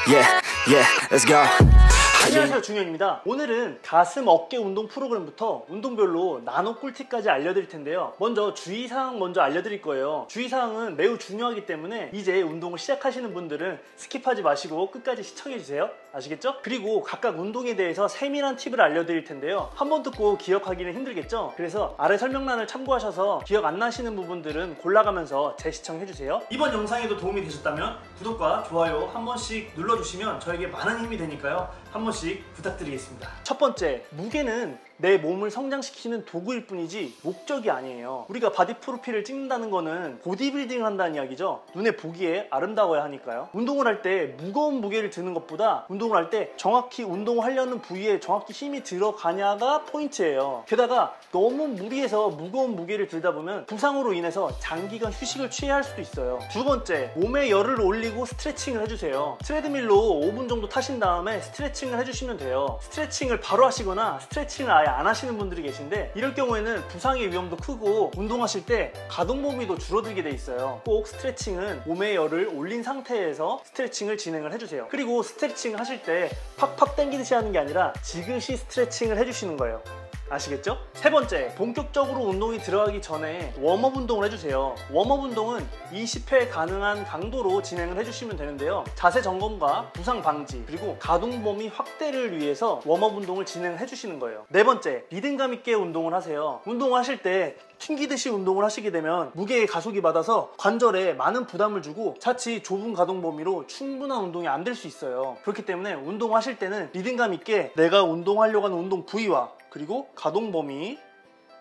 Yeah, yeah, let's go. 안녕하세요, 중현입니다. 오늘은 가슴 어깨 운동 프로그램부터 운동별로 나노 꿀팁까지 알려드릴 텐데요. 먼저 주의사항 먼저 알려드릴 거예요. 주의사항은 매우 중요하기 때문에 이제 운동을 시작하시는 분들은 스킵하지 마시고 끝까지 시청해주세요. 아시겠죠? 그리고 각각 운동에 대해서 세밀한 팁을 알려드릴 텐데요. 한 번 듣고 기억하기는 힘들겠죠? 그래서 아래 설명란을 참고하셔서 기억 안 나시는 부분들은 골라가면서 재시청해주세요. 이번 영상에도 도움이 되셨다면 구독과 좋아요 한 번씩 눌러주시면 저에게 많은 힘이 되니까요. 한 번씩 부탁드리겠습니다. 첫 번째, 무게는 내 몸을 성장시키는 도구일 뿐이지 목적이 아니에요. 우리가 바디 프로필을 찍는다는 거는 보디빌딩을 한다는 이야기죠. 눈에 보기에 아름다워야 하니까요. 운동을 할 때 무거운 무게를 드는 것보다 운동을 할 때 정확히 운동하려는 부위에 정확히 힘이 들어가냐가 포인트예요. 게다가 너무 무리해서 무거운 무게를 들다 보면 부상으로 인해서 장기간 휴식을 취해야 할 수도 있어요. 두 번째, 몸에 열을 올리고 스트레칭을 해주세요. 트레드밀로 5분 정도 타신 다음에 스트레칭을 해주시면 돼요. 스트레칭을 바로 하시거나 스트레칭을 아예 안 하시는 분들이 계신데 이럴 경우에는 부상의 위험도 크고 운동하실 때 가동 범위도 줄어들게 돼 있어요. 꼭 스트레칭은 몸에 열을 올린 상태에서 스트레칭을 진행을 해주세요. 그리고 스트레칭 하실 때 팍팍 당기듯이 하는 게 아니라 지그시 스트레칭을 해주시는 거예요. 아시겠죠? 세 번째, 본격적으로 운동이 들어가기 전에 웜업 운동을 해주세요. 웜업 운동은 20회 가능한 강도로 진행을 해주시면 되는데요. 자세 점검과 부상 방지 그리고 가동 범위 확대를 위해서 웜업 운동을 진행해 주시는 거예요. 네 번째, 리듬감 있게 운동을 하세요. 운동하실 때 튕기듯이 운동을 하시게 되면 무게에 가속이 받아서 관절에 많은 부담을 주고 자칫 좁은 가동 범위로 충분한 운동이 안 될 수 있어요. 그렇기 때문에 운동하실 때는 리듬감 있게 내가 운동하려고 하는 운동 부위와 그리고 가동 범위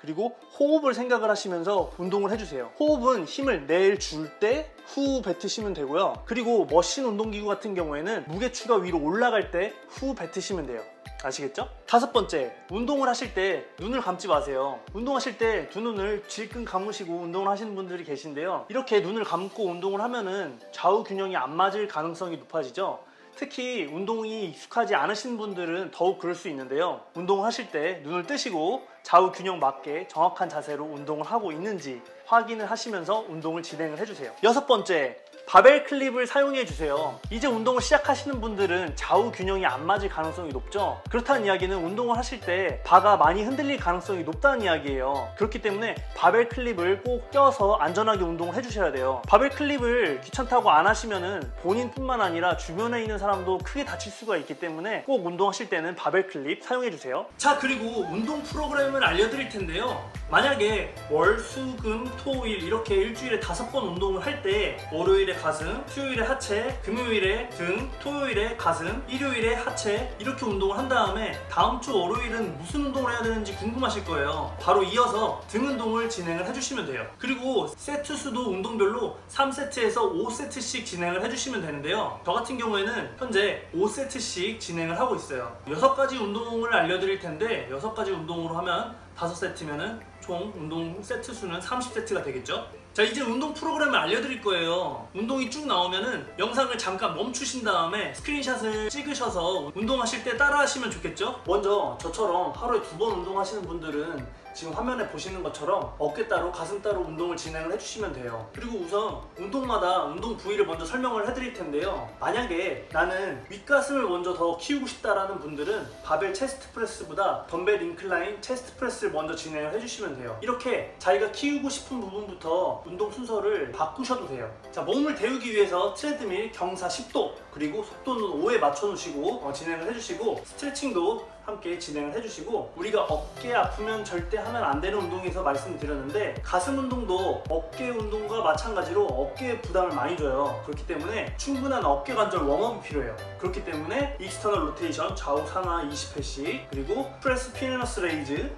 그리고 호흡을 생각을 하시면서 운동을 해주세요. 호흡은 힘을 내줄 때 후 뱉으시면 되고요. 그리고 머신 운동기구 같은 경우에는 무게추가 위로 올라갈 때 후 뱉으시면 돼요. 아시겠죠? 다섯 번째, 운동을 하실 때 눈을 감지 마세요. 운동하실 때 두 눈을 질끈 감으시고 운동을 하시는 분들이 계신데요. 이렇게 눈을 감고 운동을 하면은 좌우 균형이 안 맞을 가능성이 높아지죠. 특히 운동이 익숙하지 않으신 분들은 더욱 그럴 수 있는데요. 운동을 하실 때 눈을 뜨시고 좌우 균형 맞게 정확한 자세로 운동을 하고 있는지 확인을 하시면서 운동을 진행을 해주세요. 여섯 번째, 바벨 클립을 사용해 주세요. 이제 운동을 시작하시는 분들은 좌우 균형이 안 맞을 가능성이 높죠. 그렇다는 이야기는 운동을 하실 때 바가 많이 흔들릴 가능성이 높다는 이야기예요. 그렇기 때문에 바벨 클립을 꼭 껴서 안전하게 운동을 해주셔야 돼요. 바벨 클립을 귀찮다고 안 하시면은 본인뿐만 아니라 주변에 있는 사람도 크게 다칠 수가 있기 때문에 꼭 운동하실 때는 바벨 클립 사용해 주세요. 자, 그리고 운동 프로그램을 알려드릴 텐데요. 만약에 월, 수, 금, 토, 일 이렇게 일주일에 5번 운동을 할 때 월요일에 가슴, 수요일에 하체, 금요일에 등, 토요일에 가슴, 일요일에 하체 이렇게 운동을 한 다음에 다음 주 월요일은 무슨 운동을 해야 되는지 궁금하실 거예요. 바로 이어서 등 운동을 진행을 해주시면 돼요. 그리고 세트 수도 운동별로 3세트에서 5세트씩 진행을 해주시면 되는데요. 저 같은 경우에는 현재 5세트씩 진행을 하고 있어요. 6가지 운동을 알려드릴 텐데 6가지 운동으로 하면 5세트면은 총 운동 세트 수는 30세트가 되겠죠? 자, 이제 운동 프로그램을 알려드릴 거예요. 운동이 쭉 나오면은 영상을 잠깐 멈추신 다음에 스크린샷을 찍으셔서 운동하실 때 따라 하시면 좋겠죠? 먼저 저처럼 하루에 2번 운동하시는 분들은 지금 화면에 보시는 것처럼 어깨 따로 가슴 따로 운동을 진행을 해주시면 돼요. 그리고 우선 운동마다 운동 부위를 먼저 설명을 해드릴 텐데요. 만약에 나는 윗가슴을 먼저 더 키우고 싶다라는 분들은 바벨 체스트 프레스보다 덤벨 인클라인 체스트 프레스를 먼저 진행을 해주시면 돼요. 이렇게 자기가 키우고 싶은 부분부터 운동 순서를 바꾸셔도 돼요. 자, 몸을 데우기 위해서 트레드밀 경사 10도 그리고 속도는 5에 맞춰 놓으시고 진행을 해주시고 스트레칭도 함께 진행을 해주시고 우리가 어깨 아프면 절대 하면 안 되는 운동에서 말씀드렸는데 가슴 운동도 어깨 운동과 마찬가지로 어깨에 부담을 많이 줘요. 그렇기 때문에 충분한 어깨 관절 웜업이 필요해요. 그렇기 때문에 익스터널 로테이션 좌우 상하 20회씩 그리고 프레스 피너스 레이즈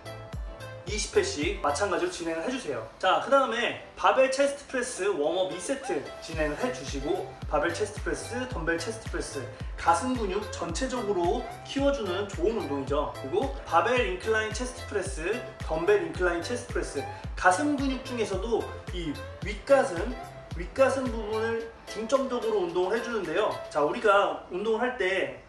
20회씩 마찬가지로 진행을 해주세요. 자, 그 다음에 바벨 체스트 프레스 웜업 2세트 진행을 해주시고 바벨 체스트 프레스, 덤벨 체스트 프레스 가슴 근육 전체적으로 키워주는 좋은 운동이죠. 그리고 바벨 인클라인 체스트 프레스, 덤벨 인클라인 체스트 프레스 가슴 근육 중에서도 이 윗가슴 부분을 중점적으로 운동을 해주는데요. 자, 우리가 운동을 할 때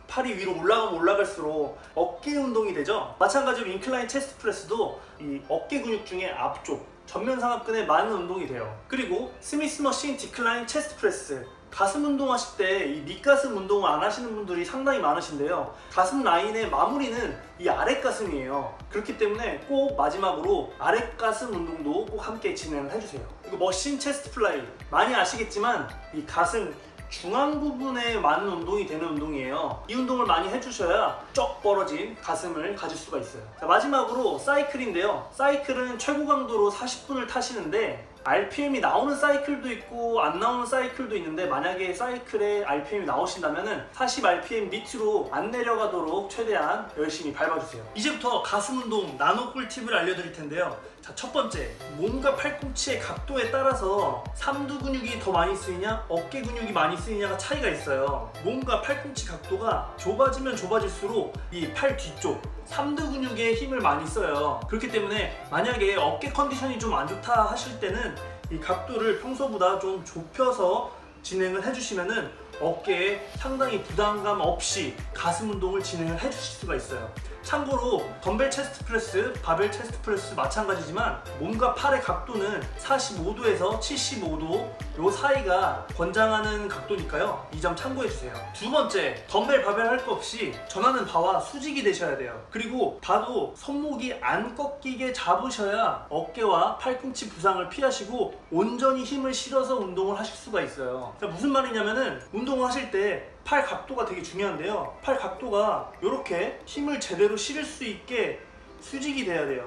팔이 위로 올라가면 올라갈수록 어깨 운동이 되죠. 마찬가지로 인클라인 체스트 프레스도 이 어깨 근육 중에 앞쪽 전면 상하근에 많은 운동이 돼요. 그리고 스미스 머신 디클라인 체스트 프레스 가슴 운동하실 때 이 밑가슴 운동을 안 하시는 분들이 상당히 많으신데요. 가슴 라인의 마무리는 이 아랫가슴이에요. 그렇기 때문에 꼭 마지막으로 아랫가슴 운동도 꼭 함께 진행을 해주세요. 그리고 머신 체스트 플라이 많이 아시겠지만 이 가슴 중앙 부분에 많은 운동이 되는 운동이에요. 이 운동을 많이 해주셔야 쩍 벌어진 가슴을 가질 수가 있어요. 자, 마지막으로 사이클인데요. 사이클은 최고 강도로 40분을 타시는데 RPM이 나오는 사이클도 있고 안 나오는 사이클도 있는데, 만약에 사이클에 RPM이 나오신다면 40 RPM 밑으로 안 내려가도록 최대한 열심히 밟아주세요. 이제부터 가슴 운동 나노 꿀팁을 알려드릴 텐데요. 자, 첫 번째, 몸과 팔꿈치의 각도에 따라서 삼두 근육이 더 많이 쓰이냐 어깨 근육이 많이 쓰이냐가 차이가 있어요. 몸과 팔꿈치 각도가 좁아지면 좁아질수록 이 팔 뒤쪽 삼두 근육에 힘을 많이 써요. 그렇기 때문에 만약에 어깨 컨디션이 좀 안 좋다 하실 때는 이 각도를 평소보다 좀 좁혀서 진행을 해주시면은 어깨에 상당히 부담감 없이 가슴 운동을 진행을 해주실 수가 있어요. 참고로 덤벨 체스트 프레스, 바벨 체스트 프레스 마찬가지지만 몸과 팔의 각도는 45도에서 75도 요 사이가 권장하는 각도니까요. 이 점 참고해주세요. 두 번째, 덤벨, 바벨 할 거 없이 전하는 바와 수직이 되셔야 돼요. 그리고 바도 손목이 안 꺾이게 잡으셔야 어깨와 팔꿈치 부상을 피하시고 온전히 힘을 실어서 운동을 하실 수가 있어요. 자, 무슨 말이냐면은 운동을 하실 때 팔 각도가 되게 중요한데요. 팔 각도가 이렇게 힘을 제대로 실을 수 있게 수직이 돼야 돼요.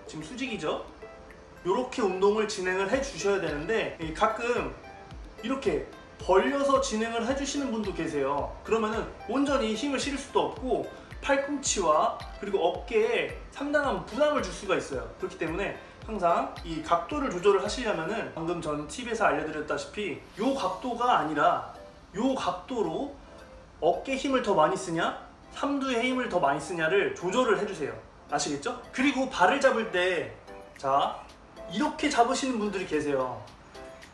지금 수직이죠? 이렇게 운동을 진행을 해 주셔야 되는데 가끔 이렇게 벌려서 진행을 해 주시는 분도 계세요. 그러면은 온전히 힘을 실을 수도 없고 팔꿈치와 그리고 어깨에 상당한 부담을 줄 수가 있어요. 그렇기 때문에 항상 이 각도를 조절을 하시려면은 방금 전 팁에서 알려드렸다시피 이 각도가 아니라 이 각도로 어깨 힘을 더 많이 쓰냐 삼두의 힘을 더 많이 쓰냐를 조절을 해주세요. 아시겠죠? 그리고 발을 잡을 때 자 이렇게 잡으시는 분들이 계세요.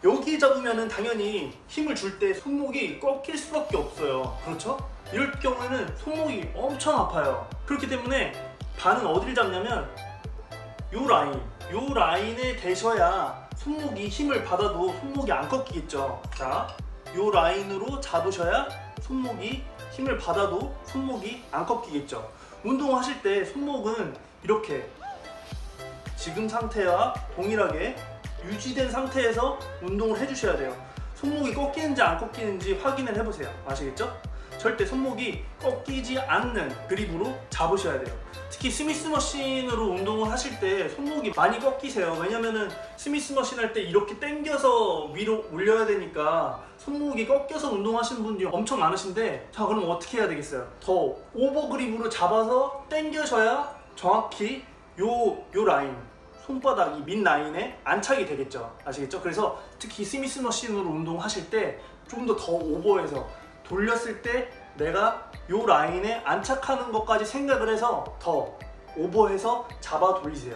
여기 잡으면은 당연히 힘을 줄 때 손목이 꺾일 수밖에 없어요. 그렇죠? 이럴 경우에는 손목이 엄청 아파요. 그렇기 때문에 발은 어디를 잡냐면 요 라인에 대셔야 손목이 힘을 받아도 손목이 안 꺾이겠죠. 자, 요 라인으로 잡으셔야 손목이 힘을 받아도 손목이 안 꺾이겠죠. 운동을 하실 때 손목은 이렇게 지금 상태와 동일하게 유지된 상태에서 운동을 해주셔야 돼요. 손목이 꺾이는지 안 꺾이는지 확인을 해보세요. 아시겠죠? 절대 손목이 꺾이지 않는 그립으로 잡으셔야 돼요. 특히 스미스 머신으로 운동을 하실 때 손목이 많이 꺾이세요. 왜냐면은 스미스 머신 할 때 이렇게 당겨서 위로 올려야 되니까 손목이 꺾여서 운동하시는 분들이 엄청 많으신데, 자 그럼 어떻게 해야 되겠어요? 더 오버 그립으로 잡아서 당겨셔야 정확히 요 라인, 손바닥 이 밑 라인에 안착이 되겠죠. 아시겠죠? 그래서 특히 스미스 머신으로 운동하실 때 좀 더 오버해서 돌렸을 때 내가 요 라인에 안착하는 것까지 생각을 해서 더 오버해서 잡아 돌리세요.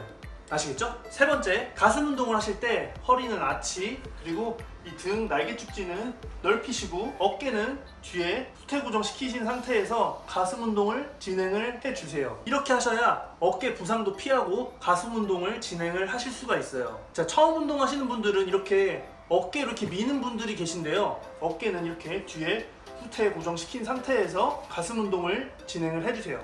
아시겠죠? 세 번째, 가슴 운동을 하실 때 허리는 아치, 그리고 이 등 날개 축지는 넓히시고 어깨는 뒤에 수태 고정시키신 상태에서 가슴 운동을 진행을 해주세요. 이렇게 하셔야 어깨 부상도 피하고 가슴 운동을 진행을 하실 수가 있어요. 자, 처음 운동하시는 분들은 이렇게 어깨 이렇게 미는 분들이 계신데요. 어깨는 이렇게 뒤에 수태 고정시킨 상태에서 가슴 운동을 진행을 해주세요.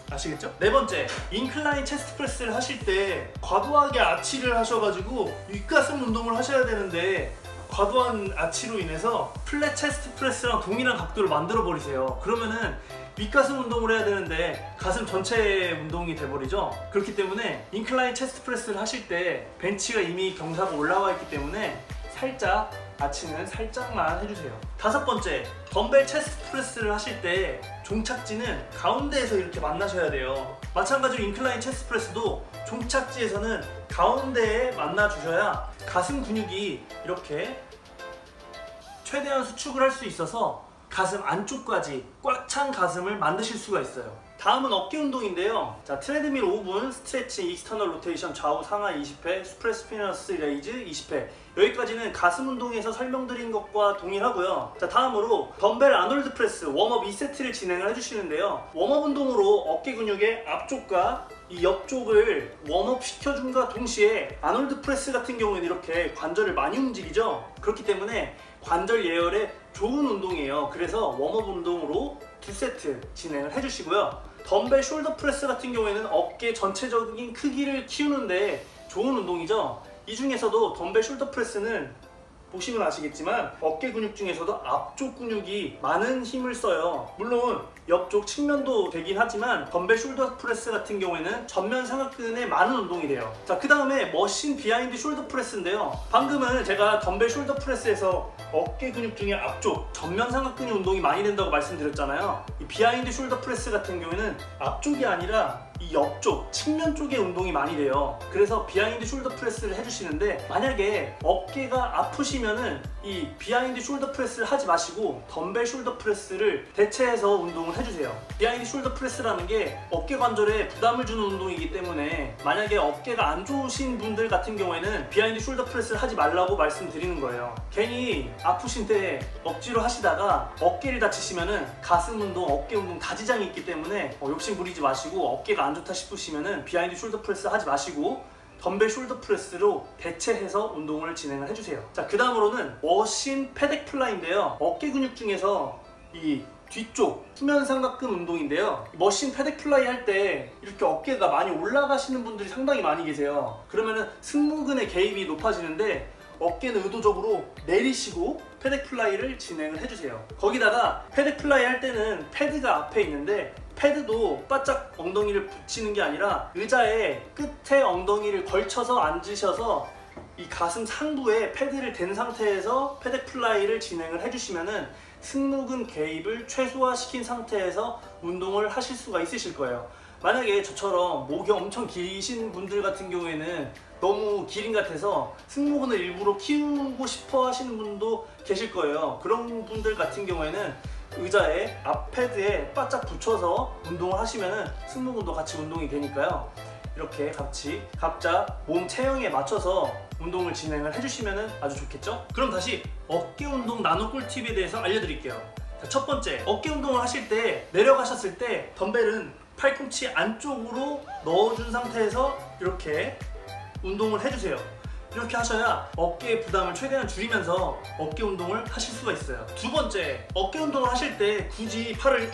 아시겠죠? 네 번째, 인클라인 체스트 프레스를 하실 때 과도하게 아치를 하셔가지고 윗가슴 운동을 하셔야 되는데 과도한 아치로 인해서 플랫 체스트 프레스랑 동일한 각도를 만들어 버리세요. 그러면은 윗가슴 운동을 해야 되는데 가슴 전체 운동이 돼버리죠. 그렇기 때문에 인클라인 체스트 프레스를 하실 때 벤치가 이미 경사가 올라와 있기 때문에 살짝 아치는 살짝만 해주세요. 다섯 번째, 덤벨 체스트 프레스를 하실 때 종착지는 가운데에서 이렇게 만나셔야 돼요. 마찬가지로 인클라인 체스트 프레스도 종착지에서는 가운데에 만나 주셔야 가슴 근육이 이렇게 최대한 수축을 할 수 있어서 가슴 안쪽까지 꽉 찬 가슴을 만드실 수가 있어요. 다음은 어깨 운동인데요. 자, 트레드밀 5분, 스트레칭, 익스터널 로테이션, 좌우 상하 20회, 수프레스 피너스 레이즈 20회. 여기까지는 가슴 운동에서 설명드린 것과 동일하고요. 자, 다음으로 덤벨 아놀드 프레스 웜업 2세트를 진행을 해주시는데요. 웜업 운동으로 어깨 근육의 앞쪽과 이 옆쪽을 웜업 시켜준과 동시에 아놀드 프레스 같은 경우에는 이렇게 관절을 많이 움직이죠. 그렇기 때문에 관절 예열에 좋은 운동이에요. 그래서 웜업 운동으로 2세트 진행을 해주시고요. 덤벨 숄더 프레스 같은 경우에는 어깨 전체적인 크기를 키우는데 좋은 운동이죠. 이 중에서도 덤벨 숄더 프레스는 보시면 아시겠지만 어깨 근육 중에서도 앞쪽 근육이 많은 힘을 써요. 물론 옆쪽 측면도 되긴 하지만 덤벨 숄더 프레스 같은 경우에는 전면 삼각근에 많은 운동이 돼요. 자, 그 다음에 머신 비하인드 숄더 프레스인데요. 방금은 제가 덤벨 숄더 프레스에서 어깨 근육 중에 앞쪽 전면 삼각근이 운동이 많이 된다고 말씀드렸잖아요. 이 비하인드 숄더 프레스 같은 경우에는 앞쪽이 아니라 이 옆쪽, 측면 쪽에 운동이 많이 돼요. 그래서 비하인드 숄더 프레스를 해주시는데 만약에 어깨가 아프시면은 이 비하인드 숄더 프레스를 하지 마시고 덤벨 숄더 프레스를 대체해서 운동을 해주세요. 비하인드 숄더 프레스라는 게 어깨 관절에 부담을 주는 운동이기 때문에 만약에 어깨가 안 좋으신 분들 같은 경우에는 비하인드 숄더 프레스를 하지 말라고 말씀드리는 거예요. 괜히 아프신데 억지로 하시다가 어깨를 다치시면은 가슴 운동, 어깨 운동 다지장이 있기 때문에 욕심 부리지 마시고 어깨가 안 좋다 싶으시면은 비하인드 숄더 프레스 하지 마시고 덤벨 숄더 프레스로 대체해서 운동을 진행을 해주세요. 자, 그 다음으로는 머신 패덱 플라이인데요. 어깨 근육 중에서 이 뒤쪽 후면 삼각근 운동인데요. 머신 패덱 플라이 할 때 이렇게 어깨가 많이 올라가시는 분들이 상당히 많이 계세요. 그러면은 승모근의 개입이 높아지는데 어깨는 의도적으로 내리시고 패덱 플라이를 진행을 해주세요. 거기다가 패덱 플라이 할 때는 패드가 앞에 있는데 패드도 바짝 엉덩이를 붙이는 게 아니라 의자의 끝에 엉덩이를 걸쳐서 앉으셔서 이 가슴 상부에 패드를 댄 상태에서 패덱 플라이를 진행을 해주시면은 승모근 개입을 최소화시킨 상태에서 운동을 하실 수가 있으실 거예요. 만약에 저처럼 목이 엄청 기신 분들 같은 경우에는 너무 기린 같아서 승모근을 일부러 키우고 싶어 하시는 분도 계실 거예요. 그런 분들 같은 경우에는 의자에 앞 패드에 바짝 붙여서 운동을 하시면은 승모근도 같이 운동이 되니까요. 이렇게 같이 각자 몸 체형에 맞춰서 운동을 진행을 해주시면 아주 좋겠죠? 그럼 다시 어깨 운동 나노 꿀팁에 대해서 알려드릴게요. 자, 첫 번째, 어깨 운동을 하실 때 내려가셨을 때 덤벨은 팔꿈치 안쪽으로 넣어준 상태에서 이렇게 운동을 해주세요. 이렇게 하셔야 어깨의 부담을 최대한 줄이면서 어깨 운동을 하실 수가 있어요. 두 번째, 어깨 운동을 하실 때 굳이 팔을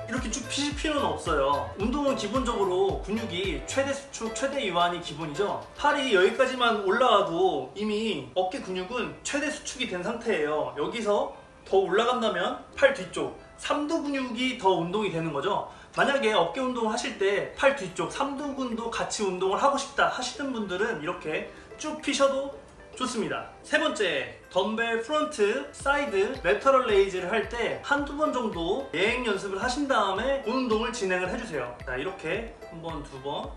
이렇게 쭉 피실 필요는 없어요. 운동은 기본적으로 근육이 최대 수축, 최대 이완이 기본이죠. 팔이 여기까지만 올라와도 이미 어깨 근육은 최대 수축이 된 상태예요. 여기서 더 올라간다면 팔 뒤쪽, 삼두 근육이 더 운동이 되는 거죠. 만약에 어깨 운동을 하실 때 팔 뒤쪽, 삼두근도 같이 운동을 하고 싶다 하시는 분들은 이렇게 쭉 피셔도 좋습니다. 세 번째, 덤벨 프론트, 사이드, 레터럴 레이즈를 할 때 한두 번 정도 예행 연습을 하신 다음에 그 운동을 진행을 해주세요. 자, 이렇게 한 번, 두 번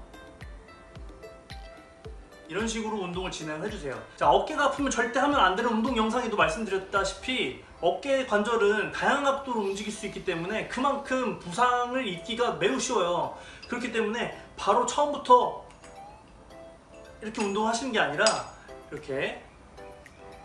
이런 식으로 운동을 진행을 해주세요. 자, 어깨가 아프면 절대 하면 안 되는 운동 영상에도 말씀드렸다시피 어깨 관절은 다양한 각도로 움직일 수 있기 때문에 그만큼 부상을 입기가 매우 쉬워요. 그렇기 때문에 바로 처음부터 이렇게 운동하시는 게 아니라 이렇게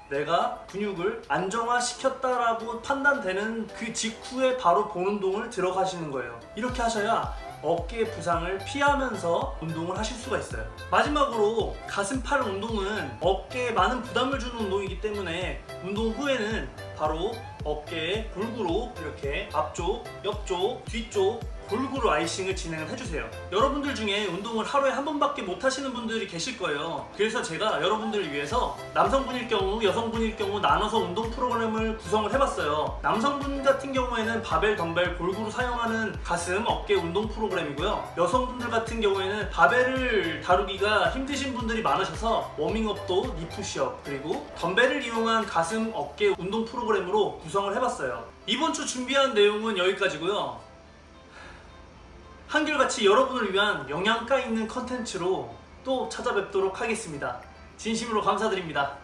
내가 근육을 안정화시켰다라고 판단되는 그 직후에 바로 본 운동을 들어가시는 거예요. 이렇게 하셔야 어깨 부상을 피하면서 운동을 하실 수가 있어요. 마지막으로 가슴 팔 운동은 어깨에 많은 부담을 주는 운동이기 때문에 운동 후에는 바로 어깨에 골고루 이렇게 앞쪽, 옆쪽, 뒤쪽 골고루 아이싱을 진행을 해주세요. 여러분들 중에 운동을 하루에 한 번밖에 못 하시는 분들이 계실 거예요. 그래서 제가 여러분들을 위해서 남성분일 경우, 여성분일 경우 나눠서 운동 프로그램을 구성을 해봤어요. 남성분 같은 경우에는 바벨, 덤벨 골고루 사용하는 가슴, 어깨 운동 프로그램이고요. 여성분들 같은 경우에는 바벨을 다루기가 힘드신 분들이 많으셔서 워밍업도 니푸시업, 그리고 덤벨을 이용한 가슴, 어깨 운동 프로그램으로 구성을 해봤어요. 이번 주 준비한 내용은 여기까지고요. 한결같이 여러분을 위한 영양가 있는 컨텐츠로 또 찾아뵙도록 하겠습니다. 진심으로 감사드립니다.